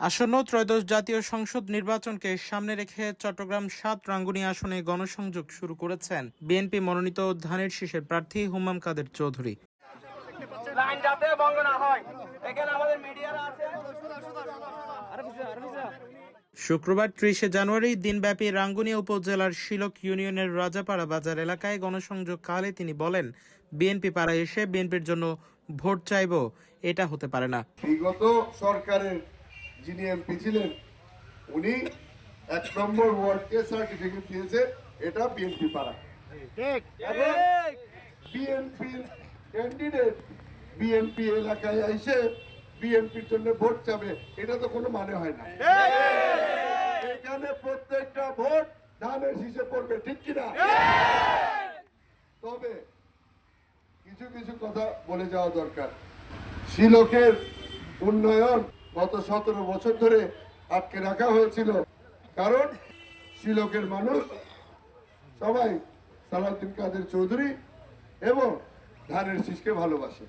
আসন্ন ত্রয়োদশ জাতীয় সংসদ নির্বাচনকে সামনে রেখে চট্টগ্রাম ৭ রাঙ্গুনিয়া আসনে গণসংযোগ শুরু করেছেন বিএনপি মনোনীত ধানের শীষের প্রার্থী হুমাম কাদের চৌধুরী। শুক্রবার ৩০ জানুয়ারি দিনব্যাপী রাঙ্গুনিয়া উপজেলার শিলক ইউনিয়নের রাজাপাড়া বাজার এলাকায় গণসংযোগ কালে তিনি বলেন, বিএনপি পাড়ায় এসে বিএনপির জন্য ভোট চাইব, এটা হতে পারে না। বিগত সরকারের যিনি এমপি ছিলেন উনি ১ নম্বর ওয়ার্ডকে সার্টিফিকেট দিয়েছে, এটা বিএনপি পাড়া। বিএনপির ক্যান্ডিডেট বিএনপি এলাকায় এসে বিএনপির জন্য ভোট চাবে, এটা তো কোনো মানে হয় না। এখানে প্রত্যেকটা ভোট ধানের শীষে পড়বে, ঠিক কিনা? তবে কিছু কিছু কথা বলে যাওয়া দরকার। শিলকের উন্নয়ন গত ১৭ বছর ধরে আটকে রাখা হয়েছিল, কারণ শিলকের মানুষ সবাই সালাউদ্দিন কাদের চৌধুরী এবং ধানের শীষকে ভালোবাসে।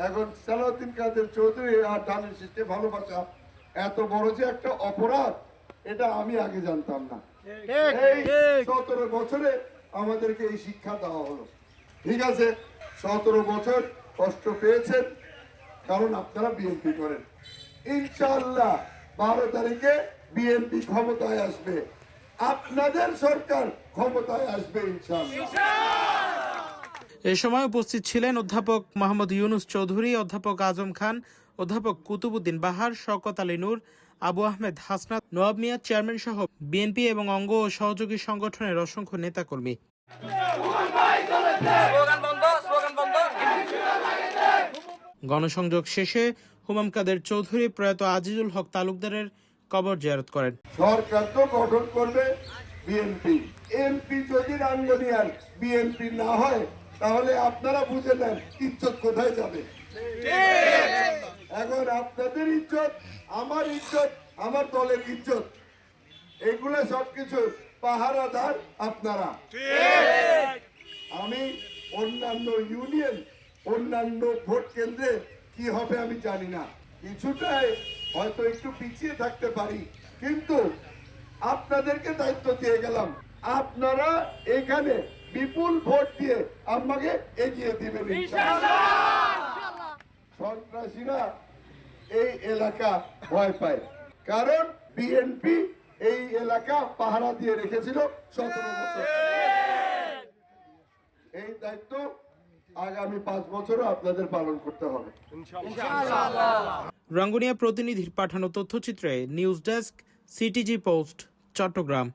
এখন সালাউদ্দিন কাদের চৌধুরী আর ধানের শীষকে ভালোবাসা এত বড় যে একটা অপরাধ, এটা আমি আগে জানতাম না। এই ১৭ বছরে আমাদেরকে এই শিক্ষা দেওয়া হলো। ঠিক আছে, ১৭ বছর কষ্ট পেয়েছেন, কারণ আপনারা বিএনপি করেন। ইনশাআল্লাহ ১২ তারিখে বিএনপি ক্ষমতায় আসবে, আপনাদের সরকার ক্ষমতায় আসবে ইনশাআল্লাহ। এ সময় উপস্থিত ছিলেন অধ্যাপক মোহাম্মদ ইউনুস চৌধুরী, অধ্যাপক আজম খান, অধ্যাপক কুতুবুদ্দিন বাহার, শওকত আলী নূর, আবু আহমেদ হাসনাত, নওয়াব মিয়া চেয়ারম্যান সহ বিএনপি এবং অঙ্গ ও সহযোগী সংগঠনের অসংখ্য নেতাকর্মী। গণসংযোগ শেষে হুমাম কাদের চৌধুরী প্রয়াত আজিজুল হক তালুকদারের কবর জিয়ারত করেন। সরকার তো গঠন করবে বিএনপি, এমপি যদি রাঙ্গুনিয়ার বিএনপি না হয় তাহলে আপনারা বুঝে নেন ইজ্জত কোথায় যাবে। এখন আপনাদের ইজ্জত, আমার ইজ্জত, আমার দলের ইজ্জত, এগুলো সবকিছু পাহারাদার আপনারা। আমি অন্যান্য ইউনিয়ন, অন্যান্য ভোট কেন্দ্রে কি হবে আমি জানি না, কিছুটাই হয়তো একটু পিছিয়ে থাকতে পারি, কিন্তু আপনাদেরকে দায়িত্ব দিয়ে গেলাম, আপনারা এখানে বিপুল ভোট দিয়ে আমাকে এগিয়ে দিবেন ইনশাআল্লাহ। সন্ত্রাসীরা এই এলাকা ভয় পায়, কারণ বিএনপি এই এলাকা পাহারা দিয়ে রেখেছিল ১৭ বছর। এই দায়িত্ব আগামী ৫ বছরও আপনাদের পালন করতে হবে ইনশাআল্লাহ। রাঙ্গুনিয়া প্রতিনিধির পাঠানো তথ্যচিত্রে news desk, CTG post, Chittagong.